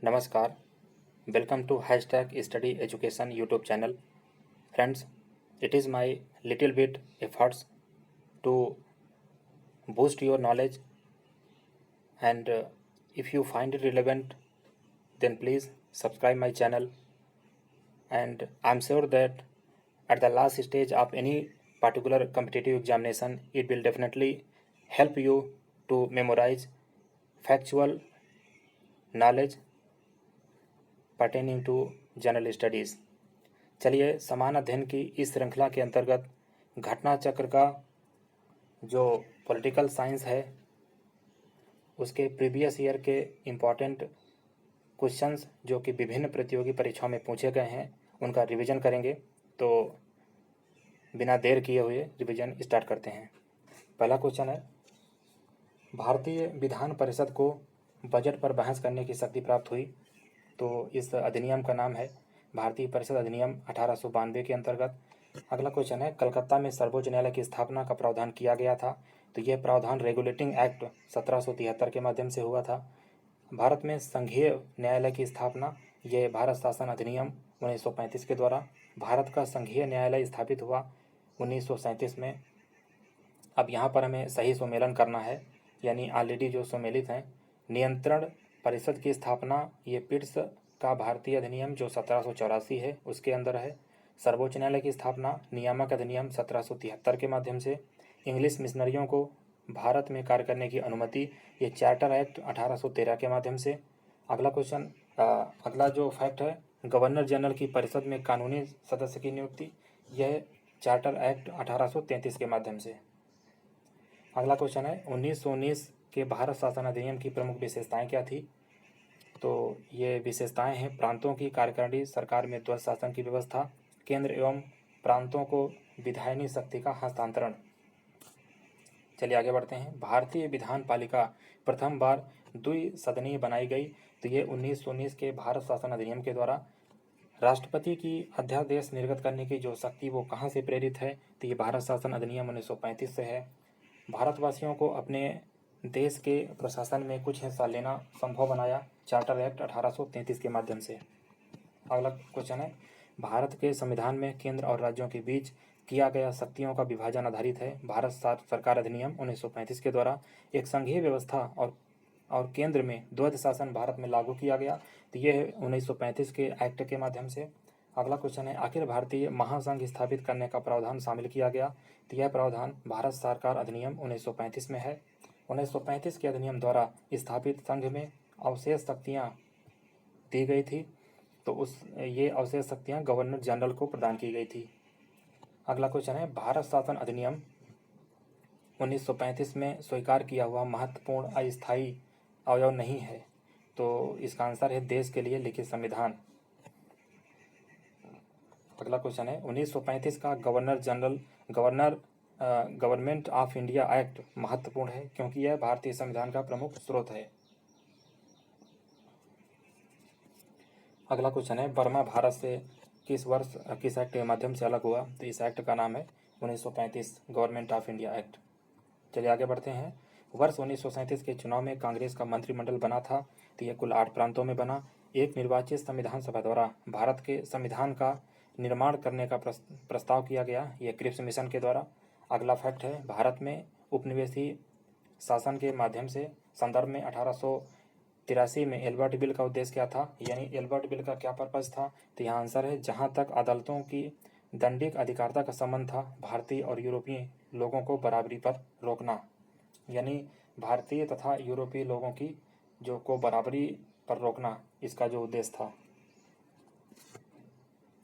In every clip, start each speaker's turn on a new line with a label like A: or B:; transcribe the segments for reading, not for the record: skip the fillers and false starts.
A: Namaskar. Welcome to #Study Education YouTube channel. Friends, it is my little bit efforts to boost your knowledge, and if you find it relevant, then please subscribe my channel. And I'm sure that at the last stage of any particular competitive examination, it will definitely help you to memorize factual knowledge pertaining to general studies. चलिए, समान अध्ययन की इस श्रृंखला के अंतर्गत घटना चक्र का जो पॉलिटिकल साइंस है उसके प्रीवियस ईयर के इम्पॉर्टेंट क्वेश्चंस जो कि विभिन्न प्रतियोगी परीक्षाओं में पूछे गए हैं उनका रिवीजन करेंगे। तो बिना देर किए हुए रिवीजन स्टार्ट करते हैं। पहला क्वेश्चन है, भारतीय विधान परिषद को बजट पर बहस करने की शक्ति प्राप्त हुई। तो इस अधिनियम का नाम है भारतीय परिषद अधिनियम 1892 के अंतर्गत। अगला क्वेश्चन है, कलकत्ता में सर्वोच्च न्यायालय की स्थापना का प्रावधान किया गया था। तो यह प्रावधान रेगुलेटिंग एक्ट 1773 के माध्यम से हुआ था। भारत में संघीय न्यायालय की स्थापना यह भारत शासन अधिनियम 1935 के द्वारा। भारत का संघीय न्यायालय स्थापित हुआ 1937 में। अब यहाँ पर हमें सही सुमेलन करना है, यानी ऑलरेडी जो सुमेलित हैं। नियंत्रण परिषद की स्थापना ये पिट्स का भारतीय अधिनियम जो 1784 है उसके अंदर है। सर्वोच्च न्यायालय की स्थापना नियामक अधिनियम 1773 के माध्यम से। इंग्लिश मिशनरियों को भारत में कार्य करने की अनुमति ये चार्टर एक्ट 1813 के माध्यम से। अगला क्वेश्चन, अगला जो फैक्ट है, गवर्नर जनरल की परिषद में कानूनी सदस्य की नियुक्ति यह चार्टर एक्ट 1833 के माध्यम से। अगला क्वेश्चन है, 1919 के भारत शासन अधिनियम की प्रमुख विशेषताएं क्या थी। तो ये विशेषताएं हैं, प्रांतों की कार्यकारिणी सरकार में द्वैध शासन की व्यवस्था, केंद्र एवं प्रांतों को विधायनी शक्ति का हस्तांतरण। चलिए आगे बढ़ते हैं। भारतीय विधान पालिका प्रथम बार द्विसदनीय बनाई गई। तो ये 1919 के भारत शासन अधिनियम के द्वारा। राष्ट्रपति की अध्यादेश निर्गत करने की जो शक्ति वो कहाँ से प्रेरित है, तो ये भारत शासन अधिनियम 1935 से है। भारतवासियों को अपने देश के प्रशासन में कुछ हिस्सा लेना संभव बनाया चार्टर एक्ट 1833 के माध्यम से। अगला क्वेश्चन है, भारत के संविधान में केंद्र और राज्यों के बीच किया गया शक्तियों का विभाजन आधारित है। भारत सरकार अधिनियम 1935 के द्वारा एक संघीय व्यवस्था और केंद्र में द्वैध शासन भारत में लागू किया गया। तो यह 1935 के एक्ट के माध्यम से। अगला क्वेश्चन है, अखिल भारतीय महासंघ स्थापित करने का प्रावधान शामिल किया गया। तो यह प्रावधान भारत सरकार अधिनियम 1935 में है। 1935 के अधिनियम द्वारा स्थापित संघ में अवशेष शक्तियाँ दी गई थी। तो ये अवशेष शक्तियाँ गवर्नर जनरल को प्रदान की गई थी। अगला क्वेश्चन है, भारत शासन अधिनियम 1935 में स्वीकार किया हुआ महत्वपूर्ण अस्थायी अवयव नहीं है। तो इसका आंसर है देश के लिए लिखित संविधान। अगला क्वेश्चन है, 1935 का गवर्नमेंट ऑफ इंडिया एक्ट महत्वपूर्ण है क्योंकि यह भारतीय संविधान का प्रमुख स्रोत है। अगला क्वेश्चन है, बर्मा भारत से किस वर्ष किस एक्ट के माध्यम से अलग हुआ। तो इस एक्ट का नाम है 1935 गवर्नमेंट ऑफ इंडिया एक्ट। चलिए आगे बढ़ते हैं। वर्ष 1937 के चुनाव में कांग्रेस का मंत्रिमंडल बना था। तो यह कुल 8 प्रांतों में बना। एक निर्वाचित संविधान सभा द्वारा भारत के संविधान का निर्माण करने का प्रस्ताव किया गया, यह क्रिप्स मिशन के द्वारा। अगला फैक्ट है, भारत में उपनिवेशी शासन के माध्यम से संदर्भ में 1883 में एल्बर्ट बिल का उद्देश्य क्या था, यानी एल्बर्ट बिल का क्या पर्पज़ था। तो यहाँ आंसर है, जहाँ तक अदालतों की दंडिक अधिकारिता का संबंध था, भारतीय और यूरोपीय लोगों को बराबरी पर रोकना, यानी भारतीय तथा यूरोपीय लोगों की जो को बराबरी पर रोकना, इसका जो उद्देश्य था।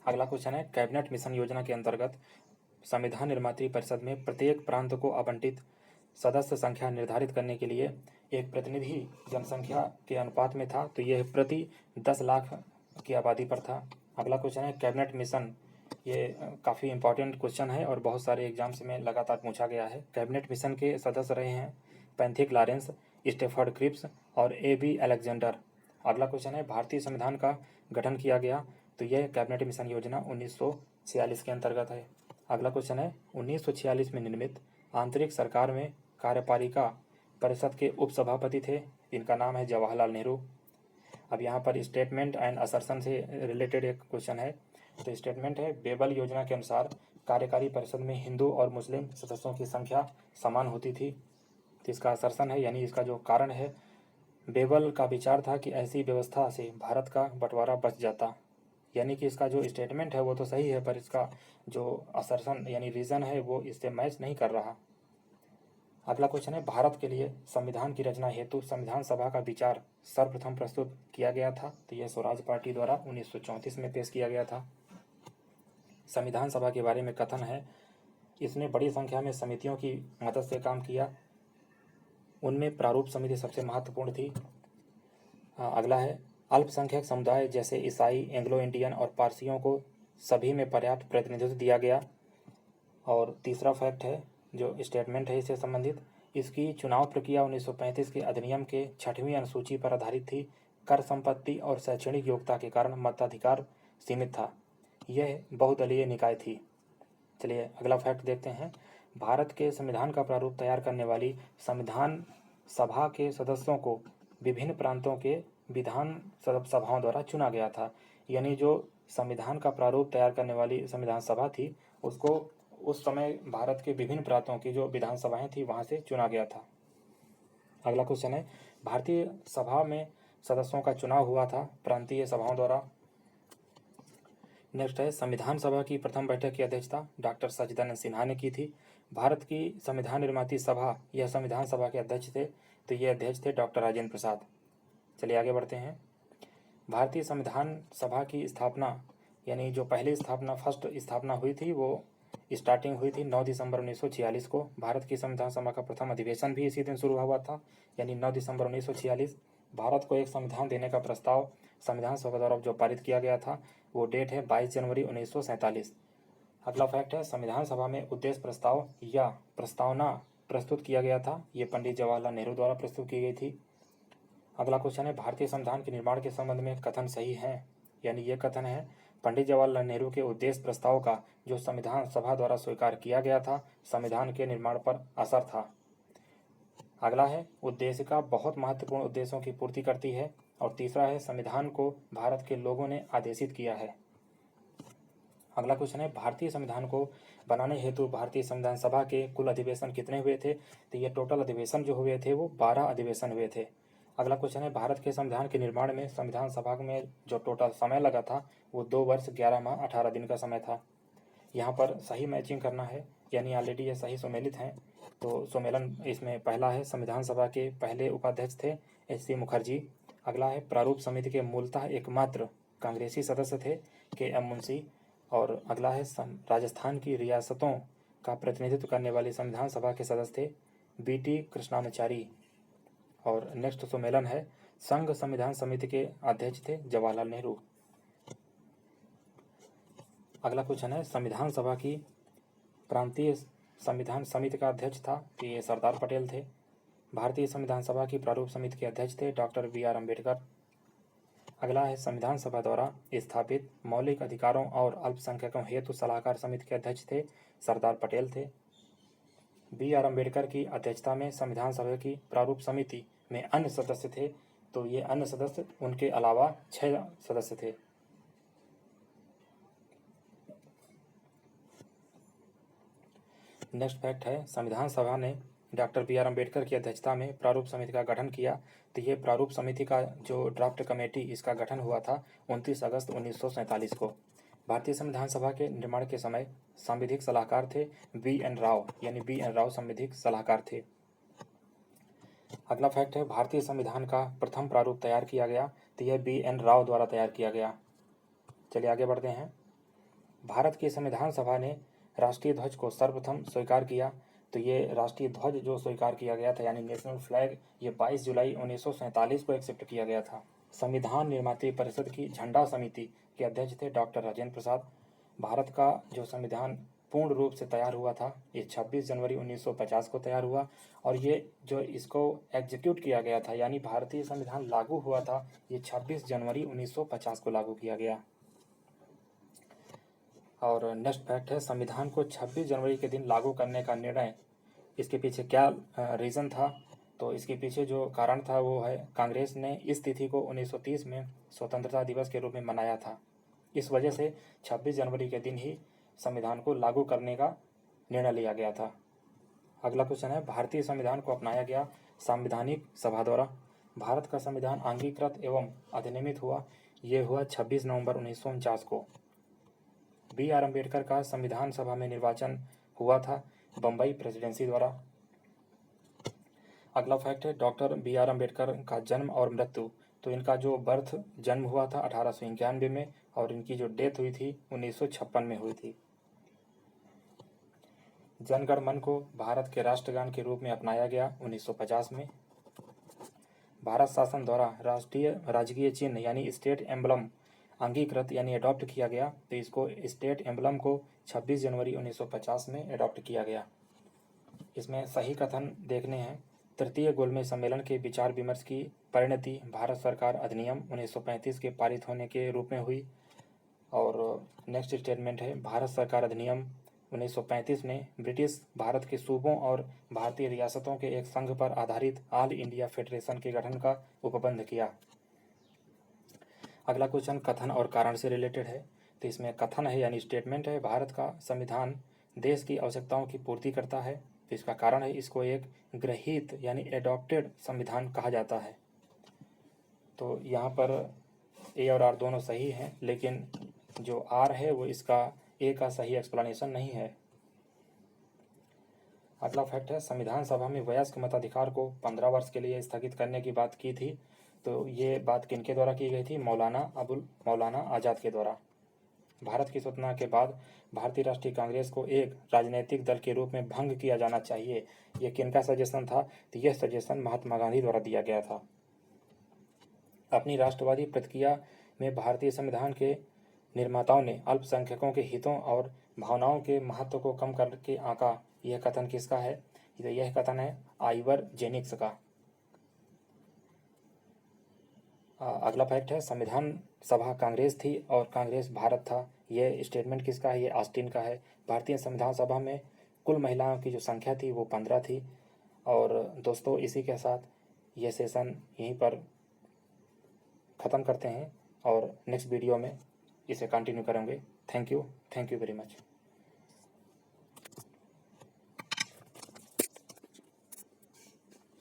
A: अगला क्वेश्चन है, कैबिनेट मिशन योजना के अंतर्गत संविधान निर्मात्री परिषद में प्रत्येक प्रांत को आवंटित सदस्य संख्या निर्धारित करने के लिए एक प्रतिनिधि जनसंख्या के अनुपात में था। तो यह प्रति 10 लाख की आबादी पर था। अगला क्वेश्चन है, कैबिनेट मिशन, ये काफ़ी इंपॉर्टेंट क्वेश्चन है और बहुत सारे एग्जाम्स में लगातार पूछा गया है। कैबिनेट मिशन के सदस्य रहे हैं पैंथिक लॉरेंस, स्टेफर्ड क्रिप्स और A.B. अलेक्जेंडर। अगला क्वेश्चन है, भारतीय संविधान का गठन किया गया। तो यह कैबिनेट मिशन योजना 1946 के अंतर्गत है। अगला क्वेश्चन है, 1946 में निर्मित आंतरिक सरकार में कार्यपालिका परिषद के उपसभापति थे, इनका नाम है जवाहरलाल नेहरू। अब यहाँ पर स्टेटमेंट एंड असर्शन से रिलेटेड एक क्वेश्चन है। तो स्टेटमेंट है, बेबल योजना के अनुसार कार्यकारी परिषद में हिंदू और मुस्लिम सदस्यों की संख्या समान होती थी। तो इसका असर्शन है, यानी इसका जो कारण है, बेबल का विचार था कि ऐसी व्यवस्था से भारत का बंटवारा बच जाता। यानी कि इसका जो स्टेटमेंट है वो तो सही है, पर इसका जो असर्शन यानी रीज़न है वो इससे मैच नहीं कर रहा। अगला क्वेश्चन है, भारत के लिए संविधान की रचना हेतु संविधान सभा का विचार सर्वप्रथम प्रस्तुत किया गया था। तो यह स्वराज पार्टी द्वारा 1934 में पेश किया गया था। संविधान सभा के बारे में कथन है, इसने बड़ी संख्या में समितियों की मदद से काम किया, उनमें प्रारूप समिति सबसे महत्वपूर्ण थी। अगला है, अल्पसंख्यक समुदाय जैसे ईसाई, एंग्लो इंडियन और पारसियों को सभी में पर्याप्त प्रतिनिधित्व दिया गया। और तीसरा फैक्ट है, जो स्टेटमेंट है इससे संबंधित, इसकी चुनाव प्रक्रिया 1935 के अधिनियम के 6वीं अनुसूची पर आधारित थी। कर संपत्ति और शैक्षणिक योग्यता के कारण मताधिकार सीमित था। यह बहुदलीय निकाय थी। चलिए अगला फैक्ट देखते हैं। भारत के संविधान का प्रारूप तैयार करने वाली संविधान सभा के सदस्यों को विभिन्न प्रांतों के विधान सभाओं द्वारा चुना गया था। यानी जो संविधान का प्रारूप तैयार करने वाली संविधान सभा थी, उसको उस समय भारत के विभिन्न प्रांतों की जो विधानसभाएं थी वहां से चुना गया था। अगला क्वेश्चन है, भारतीय सभा में सदस्यों का चुनाव हुआ था प्रांतीय सभाओं द्वारा। नेक्स्ट है, संविधान सभा की प्रथम बैठक की अध्यक्षता डॉक्टर सच्चिदानंद सिन्हा ने की थी। भारत की संविधान निर्माती सभा, यह संविधान सभा के अध्यक्ष थे, तो ये अध्यक्ष थे डॉक्टर राजेंद्र प्रसाद। चलिए आगे बढ़ते हैं। भारतीय संविधान सभा की स्थापना, यानी जो पहली स्थापना फर्स्ट स्थापना हुई थी वो स्टार्टिंग हुई थी 9 दिसंबर 1946 को। भारत की संविधान सभा का प्रथम अधिवेशन भी इसी दिन शुरू हुआ था, यानी 9 दिसंबर 1946। भारत को एक संविधान देने का प्रस्ताव संविधान सभा द्वारा जो पारित किया गया था वो डेट है 22 जनवरी 1947। अगला फैक्ट है, संविधान सभा में उद्देश्य प्रस्ताव या प्रस्तावना प्रस्तुत किया गया था। ये पंडित जवाहरलाल नेहरू द्वारा प्रस्तुत की गई थी। अगला क्वेश्चन है, भारतीय संविधान के निर्माण के संबंध में कथन सही है। यानी ये कथन है, पंडित जवाहरलाल नेहरू के उद्देश्य प्रस्ताव का जो संविधान सभा द्वारा स्वीकार किया गया था, संविधान के निर्माण पर असर था। अगला है, उद्देशिका बहुत महत्वपूर्ण उद्देश्यों की पूर्ति करती है। और तीसरा है, संविधान को भारत के लोगों ने आदेशित किया है। अगला क्वेश्चन है, भारतीय संविधान को बनाने हेतु भारतीय संविधान सभा के कुल अधिवेशन कितने हुए थे। तो ये टोटल अधिवेशन जो हुए थे वो 12 अधिवेशन हुए थे। अगला क्वेश्चन है, भारत के संविधान के निर्माण में संविधान सभा में जो टोटल समय लगा था वो 2 वर्ष 11 माह 18 दिन का समय था। यहाँ पर सही मैचिंग करना है, यानी ऑलरेडी ये सही सुमेलित हैं। तो सुमेलन इसमें पहला है, संविधान सभा के पहले उपाध्यक्ष थे एच.सी. मुखर्जी। अगला है, प्रारूप समिति के मूलतः एकमात्र कांग्रेसी सदस्य थे के.एम. मुंशी। और अगला है, राजस्थान की रियासतों का प्रतिनिधित्व करने वाली संविधान सभा के सदस्य थे बी.टी. कृष्णामाचारी। और नेक्स्ट सम्मेलन है, संघ संविधान समिति के अध्यक्ष थे जवाहरलाल नेहरू। अगला क्वेश्चन है, संविधान सभा की प्रांतीय संविधान समिति का अध्यक्ष था, तो ये सरदार पटेल थे। भारतीय संविधान सभा की प्रारूप समिति के अध्यक्ष थे डॉक्टर बी.आर. अम्बेडकर। अगला है, संविधान सभा द्वारा स्थापित मौलिक अधिकारों और अल्पसंख्यकों हेतु सलाहकार समिति के अध्यक्ष थे सरदार पटेल थे। बी.आर. अम्बेडकर की अध्यक्षता में संविधान सभा की प्रारूप समिति में अन्य सदस्य थे, तो ये अन्य सदस्य उनके अलावा 6 सदस्य थे। नेक्स्ट फैक्ट है, संविधान सभा ने डॉक्टर बी.आर. अम्बेडकर की अध्यक्षता में प्रारूप समिति का गठन किया। तो ये प्रारूप समिति का जो ड्राफ्ट कमेटी इसका गठन हुआ था 29 अगस्त 1947 को। भारतीय संविधान सभा के निर्माण के समय सांविधिक सलाहकार थे बी.एन. राव, यानी बी.एन. राव सांविधिक सलाहकार थे। अगला फैक्ट है, भारतीय संविधान का प्रथम प्रारूप तैयार किया गया, तो यह बी.एन. राव द्वारा तैयार किया गया। चलिए आगे बढ़ते हैं। भारत की संविधान सभा ने राष्ट्रीय ध्वज को सर्वप्रथम स्वीकार किया। तो ये राष्ट्रीय ध्वज जो स्वीकार किया गया था, यानी नेशनल फ्लैग, ये 22 जुलाई 1947 को एक्सेप्ट किया गया था। संविधान निर्माती परिषद की झंडा समिति के अध्यक्ष थे डॉक्टर राजेंद्र प्रसाद। भारत का जो संविधान पूर्ण रूप से तैयार हुआ था ये 26 जनवरी 1950 को तैयार हुआ। और ये जो इसको एग्जीक्यूट किया गया था, यानी भारतीय संविधान लागू हुआ था, ये 26 जनवरी 1950 को लागू किया गया। और नेक्स्ट फैक्ट है, संविधान को 26 जनवरी के दिन लागू करने का निर्णय, इसके पीछे क्या रीज़न था। तो इसके पीछे जो कारण था वो है कांग्रेस ने इस तिथि को 1930 में स्वतंत्रता दिवस के रूप में मनाया था। इस वजह से 26 जनवरी के दिन ही संविधान को लागू करने का निर्णय लिया गया था। अगला क्वेश्चन है, भारतीय संविधान को अपनाया गया संवैधानिक सभा द्वारा। भारत का संविधान अंगीकृत एवं अधिनियमित हुआ, ये हुआ 26 नवंबर 1949 को। B.R. अम्बेडकर का संविधान सभा में निर्वाचन हुआ था बम्बई प्रेसिडेंसी द्वारा। अगला फैक्ट है, डॉक्टर B.R. अम्बेडकर का जन्म और मृत्यु। तो इनका जो बर्थ जन्म हुआ था 1891 में और इनकी जो डेथ हुई थी 1956 में हुई थी। जन गण मन को भारत के राष्ट्रगान के रूप में अपनाया गया 1950 में। भारत शासन द्वारा राष्ट्रीय राजकीय चिन्ह यानी स्टेट एम्बलम अंगीकृत यानी अडॉप्ट किया गया। तो इसको स्टेट एम्बलम को 26 जनवरी 1950 में अडॉप्ट किया गया। इसमें सही कथन देखने हैं। तृतीय गोलमेज सम्मेलन के विचार विमर्श की परिणति भारत सरकार अधिनियम 1935 के पारित होने के रूप में हुई। और नेक्स्ट स्टेटमेंट है, भारत सरकार अधिनियम 1935 ने ब्रिटिश भारत के सूबों और भारतीय रियासतों के एक संघ पर आधारित ऑल इंडिया फेडरेशन के गठन का उपबंध किया। अगला क्वेश्चन कथन और कारण से रिलेटेड है। तो इसमें कथन है यानी स्टेटमेंट है, भारत का संविधान देश की आवश्यकताओं की पूर्ति करता है। तो इसका कारण है, इसको एक गृहीत यानी एडॉप्टेड संविधान कहा जाता है। तो यहाँ पर ए और आर दोनों सही हैं, लेकिन जो आर है वो इसका ए का सही एक्सप्लेनेशन नहीं है। अगला फैक्ट है, संविधान सभा में वयस्क मताधिकार को 15 वर्ष के लिए स्थगित करने की बात की थी। तो ये बात किनके द्वारा की गई थी? मौलाना आज़ाद के द्वारा। भारत की स्वतंत्रता के बाद भारतीय राष्ट्रीय कांग्रेस को एक राजनीतिक दल के रूप में भंग किया जाना चाहिए, ये किनका सजेशन था? तो यह सजेशन महात्मा गांधी द्वारा दिया गया था। अपनी राष्ट्रवादी प्रतिक्रिया में भारतीय संविधान के निर्माताओं ने अल्पसंख्यकों के हितों और भावनाओं के महत्व को कम करके आंका। यह कथन किसका है? तो यह कथन है आइवर जेनिक्स का। अगला फैक्ट है, संविधान सभा कांग्रेस थी और कांग्रेस भारत था। यह स्टेटमेंट किसका है? ये ऑस्टिन का है। भारतीय संविधान सभा में कुल महिलाओं की जो संख्या थी वो 15 थी। और दोस्तों, इसी के साथ ये सेशन यहीं पर ख़त्म करते हैं और नेक्स्ट वीडियो में इसे कंटिन्यू करेंगे। Thank you very much.